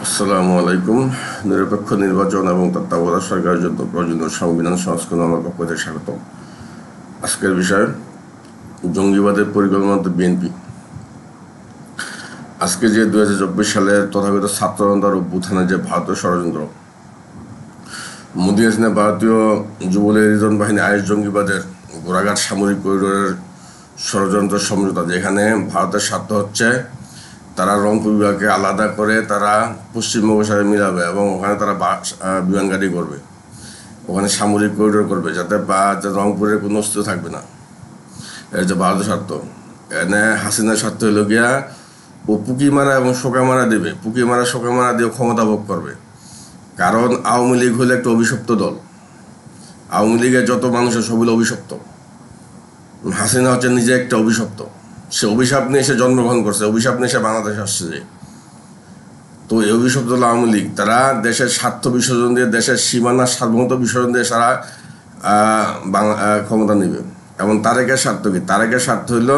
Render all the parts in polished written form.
আসসালামু আলাইকুম। নিরপেক্ষ নির্বাচন এবং তত্ত্বাবধায়ক সরকারের জন্য প্রয়োজনীয় সংবিধান সংস্করণ আমার পক্ষ থেকে স্বাগত। আজকের বিষয় জঙ্গিবাদের পরিকল্পনা বিএনপি। আজকে যে 2024 সালের তথাকথিত ছাত্র আন্দোলন অভ্যুত্থানের যে ভারতীয় ষড়যন্ত্র, মোদী হাসিনা ভারতীয় যুবলীগ রিজন বাহিনী আইএস জঙ্গিবাদের গোড়াঘাট সামরিক করিডোরের ষড়যন্ত্র সমঝোতা, যেখানে ভারতের স্বার্থ হচ্ছে তারা রংপুর বিভাগকে আলাদা করে তারা পশ্চিমবঙ্গের সাথে মিলাবে এবং ওখানে তারা বিমান গাড়ি করবে, ওখানে সামরিক করিডোর করবে, যাতে রংপুরের কোনো অস্তিত্ব থাকবে না। এর যে ভারতের স্বার্থ, এনে হাসিনার স্বার্থ হইল গিয়া ও পুকি মারা এবং শোকা মারা দেবে, পুকি মারা শোকা মারা দিয়ে ক্ষমতা ভোগ করবে। কারণ আওয়ামী লীগ হলো একটা অভিশপ্ত দল, আওয়ামী লীগের যত মানুষ সবগুলো অভিশপ্ত। হাসিনা হচ্ছে নিজে একটা অভিশপ্ত, সে অভিশাপ নিয়ে সে জন্মগ্রহণ করছে, অভিশাপ নিয়ে সে বাংলাদেশে আসছে। যে তো এই অভিশপ্ত দল আওয়ামী লীগ, তারা দেশের স্বার্থ বিসর্জন দিয়ে, দেশের সীমানা সার্বভৌমত্ব বিসর্জন দিয়ে সারা ক্ষমতা নেবে। এবং তারেকের স্বার্থ কি? তারেকের স্বার্থ হইল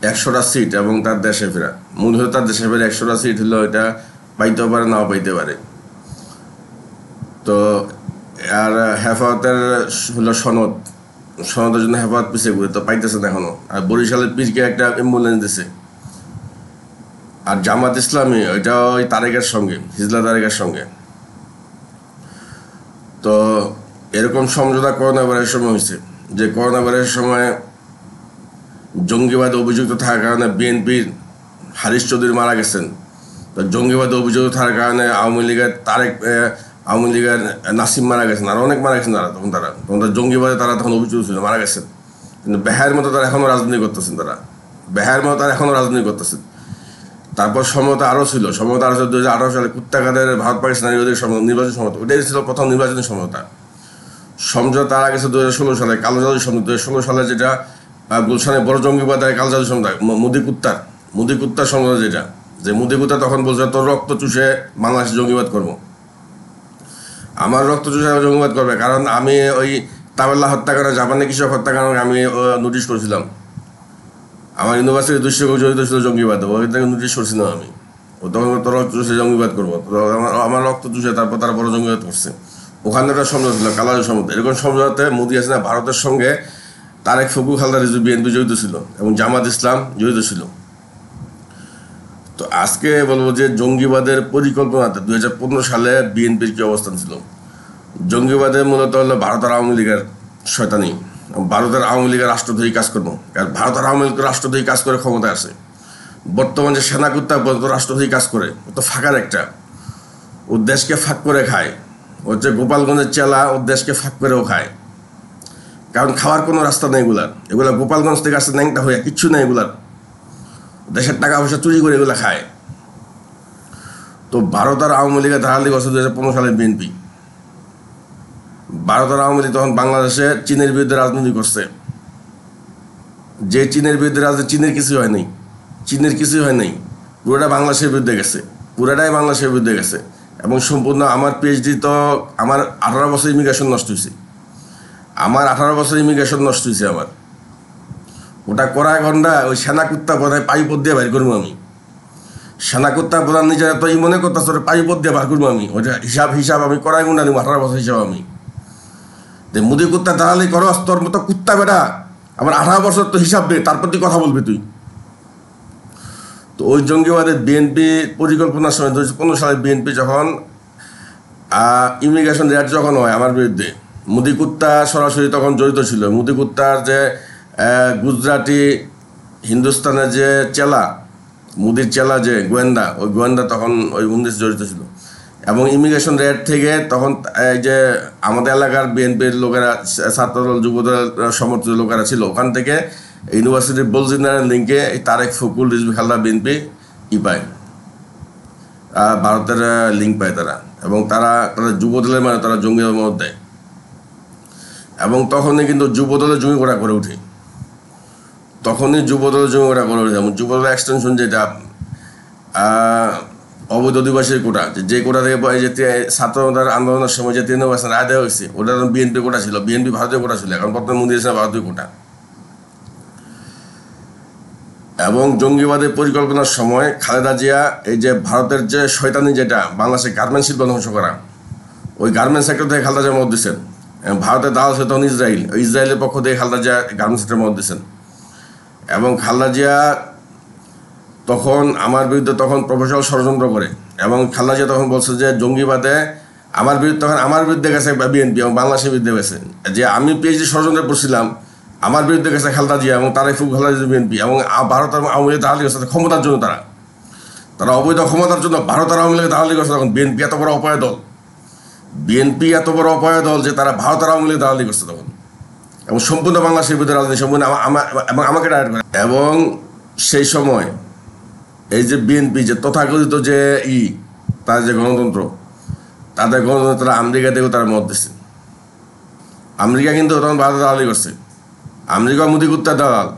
100টা সিট এবং তার দেশে ফেরা। মূল হলো তার দেশে ফেরা 100টা সিট হইলো, এটা পাইতেও পারে নাও পাইতে পারে। তো আর হেফাজতের হলো সনদের জন্য হেফাজত পিছিয়ে ঘুরে, তো পাইতেছে না এখনো। আর বরিশালের পীরকে একটা অ্যাম্বুলেন্স দিছে। আর জামাত ইসলামী ওইটা ওই তারেকের সঙ্গে, হিজলা তারেকের সঙ্গে। তো এরকম সমঝোতা করোনা ভাইরাসের সময় হয়েছে, যে করোনা ভাইরাসের সময় জঙ্গিবাদে অভিযুক্ত থাকার কারণে বিএনপির হারিস চৌধুরী মারা গেছেন। তো জঙ্গিবাদে অভিযুক্ত থাকার কারণে আওয়ামী লীগের নাসিম মারা গেছেন, আর অনেক মারা গেছেন। তখন তারা জঙ্গিবাদে তখন অভিযুক্ত ছিল, মারা গেছেন। কিন্তু বেহায়ের মতো তারা এখনও রাজনীতি করতেছেন, বেহায়ের মতো তারা এখনও রাজনীতি করতেছেন। তারপর সমতা আরও ছিল, 2018 সালে কুত্তাঘাতের ভারত পাকিস্তান নির্বাচন সমঝোতা, ওইটাই ছিল প্রথম নির্বাচনী সমঝোতা। তার আগে 2016 সালে কালো জাদু সমঝোতা, 2016 সালে যেটা গুলশানে বড় জঙ্গিবাদ কালো জাদু সমঝোতা, মুদি কুত্তার সমঝোতা, যেটা যে মুদি কুত্তা তখন বলছে তোর রক্ত চুষে বাংলাদেশে জঙ্গিবাদ করবো, আমার রক্ত চুষে জঙ্গিবাদ করবে। কারণ আমি ওই তাবেল্লা হত্যাকাণ্ড, জাপানি কৃষক হত্যাকাণ্ড আমি নোটিশ করেছিলাম। আমার ইউনিভার্সিটির দুঃসঙ্গ জড়িত ছিল জঙ্গিবাদ, ওই থেকে নোটিশ করছিলাম আমি। ও তখন তোর রক্ত চুষে জঙ্গিবাদ করবো, আমার রক্ত চুষে তারপর তারা বড় জঙ্গিবাদ করছে। ওখানে একটা সমঝোতা ছিল, কালারের সমঝোতা। এরকম সমঝোতাতে মোদী হাসিনা ভারতের সঙ্গে তারেক ফকরুল হালদার বিএনপি জড়িত ছিল এবং জামাত ইসলাম জড়িত ছিল। তো আজকে বলবো যে জঙ্গিবাদের পরিকল্পনাতে 2015 সালে বিএনপির কী অবস্থান ছিল। জঙ্গিবাদের মূলত হলো ভারতের আওয়ামী লীগের শয়তানি, ভারতের আওয়ামী লীগের রাষ্ট্রদ্রোহী কাজকর্ম। কারণ ভারতের আওয়ামী লীগ রাষ্ট্রদ্রোহী কাজ করে ক্ষমতায় আসে। বর্তমান যে সেনাকুত্তা রাষ্ট্রদ্রোহী কাজ করে, ও তো ফাঁকার একটা, ও দেশকে ফাঁক করে খায়। ওর যে গোপালগঞ্জের চেলা, ওর দেশকে ফাঁক করেও খায়। কারণ খাওয়ার কোনো রাস্তা নেই এগুলা গোপালগঞ্জ থেকে আসতে ন্যাংটা হয়ে কিচ্ছু নেই এগুলার, দেশের টাকা পয়সা চুরি করে এগুলা খায়। তো ভারতের আওয়ামী লীগের ধারালি বছর 2015 সালে বিএনপি, ভারতের আওয়ামী লীগ তখন বাংলাদেশে চীনের বিরুদ্ধে রাজনীতি করছে। যে চীনের বিরুদ্ধে রাজনীতি, চীনের কিছুই হয় নাই, পুরোটা বাংলাদেশের বিরুদ্ধে গেছে, পুরোটাই বাংলাদেশের বিরুদ্ধে গেছে। এবং সম্পূর্ণ আমার পিএইচডি তো আমার 18 বছর ইমিগ্রেশন নষ্ট হয়েছে, আমার ওটা করা ঘন্টা ওই সেনাকুত্তা বোধহয় পাইপত দিয়ে বাইর করবো আমি। সেনাকুত্তা প্রধান নিজের তো মনে করতেছে ওটা পাইপত দিয়ে বার করবো আমি। ওইটা হিসাব আমি করাই গুণা নিব 18 বছর হিসাব আমি। যে মুদি কুত্তা দালালি করস, তোর মতো কুত্তা বেটা আমার 18 বছর তো হিসাব দে, তারপর তুই কথা বলবি তুই। তো ওই জঙ্গিবাদের বিএনপি পরিকল্পনার সময় 2015 সালে বিএনপি যখন ইমিগ্রেশন রেড যখন হয় আমার বিরুদ্ধে, মুদি কুত্তা সরাসরি তখন জড়িত ছিল। মুদি কুত্তার যে গুজরাটি হিন্দুস্তানের যে চেলা, মুদির চেলা যে গোয়েন্দা, ওই গোয়েন্দা তখন ওই 19 জড়িত ছিল। এবং ইমিগ্রেশন রেড থেকে তখন এই যে আমাদের এলাকার বিএনপির লোকেরা, ছাত্রদল যুবদল সমর্থিত লোকেরা ছিল, ওখান থেকে ইউনিভার্সিটির বলজিনারের লিঙ্কে এই তারেক ফকরুল রিজভী হালদার বিএনপি পায়, ভারতের লিঙ্ক পায় তারা। এবং তাদের যুবদলের মানে তারা জঙ্গিদের মত দেয়। এবং তখনই কিন্তু যুবদলের জমি ঘোড়া করে উঠে, যেমন যুবদলের এক্সটেনশন যেটা অবৈধ অধিবাসীর কোটা, যে কোটা থেকে যে ছাত্রতার আন্দোলনের সময় যে 3% রায় দেওয়া হয়েছে, ওটা বিএনপি কোটা ছিল, বিএনপি ভারতীয় কোটা ছিল। এখন বর্তমান মোদী এসে ভারতীয় কোটা। এবং জঙ্গিবাদের পরিকল্পনার সময় খালেদা জিয়া এই যে ভারতের যে শয়তানি যেটা বাংলাদেশের গার্মেন্টস শিল্প ধ্বংস করা, ওই গার্মেন্টস সেক্টর থেকে খালেদা জিয়া মত দিচ্ছেন। ভারতের দালাল ছিল তখন ইসরায়েল, ওই ইসরায়েলের পক্ষ থেকে খালেদা জিয়া গার্মেন্টস সেক্টরে মত দিচ্ছেন। এবং খালেদা জিয়া তখন আমার বিরুদ্ধে তখন প্রফেশনাল ষড়যন্ত্র করে, এবং খালেদা জিয়া তখন বলছে যে জঙ্গিবাদে আমার বিরুদ্ধে, তখন আমার বিরুদ্ধে গেছে বিএনপি এবং বাংলাদেশের বিরুদ্ধে গেছে, যে আমি পিএইচডি ষড়যন্ত্রে পড়ছিলাম, আমার বিরুদ্ধে গেছে খালেদা জিয়া এবং তারাই ফুক খালেদা জিয়া বিএনপি এবং ভারত আওয়ামী লীগ দালালি করছে ক্ষমতার জন্য। তারা অবৈধ ক্ষমতার জন্য ভারতের আওয়ামী লীগ দালালি করছে। তখন বিএনপি এত বড় অপয় দল, বিএনপি এত বড় অপয় দল যে তারা ভারতের আওয়ামী লীগ দালালি করছে তখন, এবং সম্পূর্ণ বাংলাদেশের বিরুদ্ধে রাজনীতি সম্পূর্ণ এবং আমাকে টার্গেট করে। এবং সেই সময় এই যে বিএনপি যে তথাকথিত যে তার যে গণতন্ত্র, তাদের গণতন্ত্র তারা আমেরিকা থেকেও তারা মত দিচ্ছে। আমেরিকা কিন্তু তখন ভারতের দালালি করছে, আমেরিকা মুদি কুত্তার দালাল,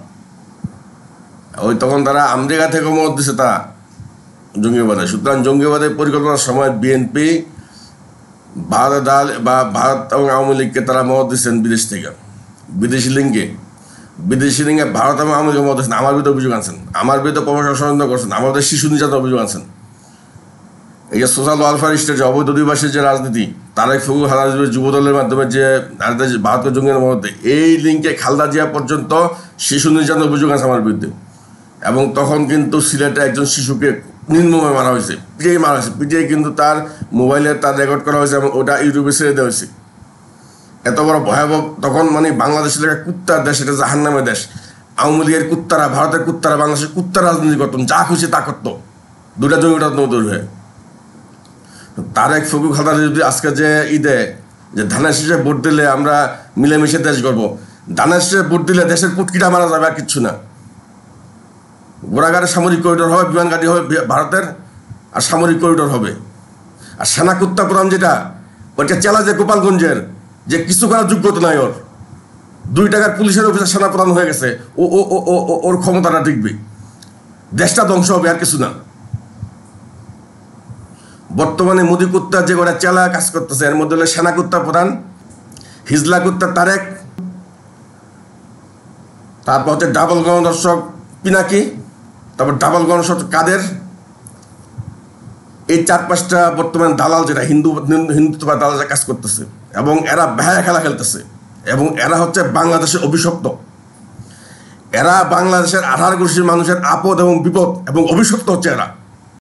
ওই তখন তারা আমেরিকা থেকেও মত দিচ্ছে তারা জঙ্গিবাদে। সুতরাং জঙ্গিবাদের পরিকল্পনার সময় বিএনপি ভারতের দালাল বা ভারত এবং আওয়ামী লীগকে তারা মত দিচ্ছেন বিদেশ থেকে, বিদেশি লিঙ্কে ভারত এবং আওয়ামী লীগকে মত দিচ্ছেন। আমার বিরুদ্ধে অভিযোগ আনছেন, আমার বিরুদ্ধে প্রশাসন ষড়যন্ত্র করছেন, আমাদের শিশু নির্যাতন অভিযোগ আনছেন। এই যে সোশ্যাল ওয়েলফেয়ার স্টেট যে অবৈধ অধিবাসীর যে রাজনীতি, তারাই ফখরুল খালেদা যুব দলের মাধ্যমে যে ভারতকে জঙ্গির মধ্যে এই লিঙ্কে খালেদা জিয়া পর্যন্ত শিশু নির্যাতন অভিযোগ আছে আমার বিরুদ্ধে। এবং তখন কিন্তু সিলেটে একজন শিশুকে নির্মমভাবে মারা হয়েছে, পিটিয়ে মারা হয়েছে, পিটিয়ে কিন্তু তার মোবাইলে তার রেকর্ড করা হয়েছে এবং ওটা ইউটিউবে ছেড়ে দেওয়া হয়েছে। এত বড় ভয়াবহ তখন, মানে বাংলাদেশের একটা কুত্তার দেশ, এটা জাহান্নামের দেশ। আওয়ামী লীগের কুত্তারা, ভারতের কুত্তারা বাংলাদেশের কুত্তার রাজনীতি করতেন, যা খুশি তা করতো, দুটা জঙ্গিটা তৈরি হয়ে। তারেক ফখরুল খালেদা যদি আজকে যে ঈদে যে ধানের শীষে ভোট দিলে আমরা মিলেমিশে দেশ গড়ব, ধানের শীষে ভোট দিলে দেশের পুটকিটা মারা যাবে আর কিচ্ছু না। গোড়াঘাটে সামরিক করিডোর হবে, বিমান ঘাঁটি হবে ভারতের, আর সামরিক করিডোর হবে। আর সেনা কুত্তা প্রধান যেটা, ওইটা চেলা যে গোপালগঞ্জের, যে কিছু করার যোগ্যতা নাই ওর, 2 টাকার পুলিশের অফিসার সেনা প্রধান হয়ে গেছে, ও ও ও ওর ক্ষমতাটা টিকবে, দেশটা ধ্বংস হবে আর কিছু না। বর্তমানে মোদি কুত্তা যে গোটা চেলা কাজ করতেছে, এর মধ্যে হলো সেনা কুত্তা প্রধান, হিজলা কুত্তা তারেক, তারপর হচ্ছে ডাবল গণদর্শক পিনাকি, তারপর ডাবল গণদর্শক কাদের। এই 4-5টা বর্তমানে দালাল যেটা হিন্দুত্ববাদ দালাল কাজ করতেছে, এবং এরা বেহায়া খেলা খেলতেছে, এবং এরা হচ্ছে বাংলাদেশের অভিশপ্ত। এরা বাংলাদেশের 18 গোষ্ঠীর মানুষের আপদ এবং বিপদ এবং অভিশপ্ত হচ্ছে এরা।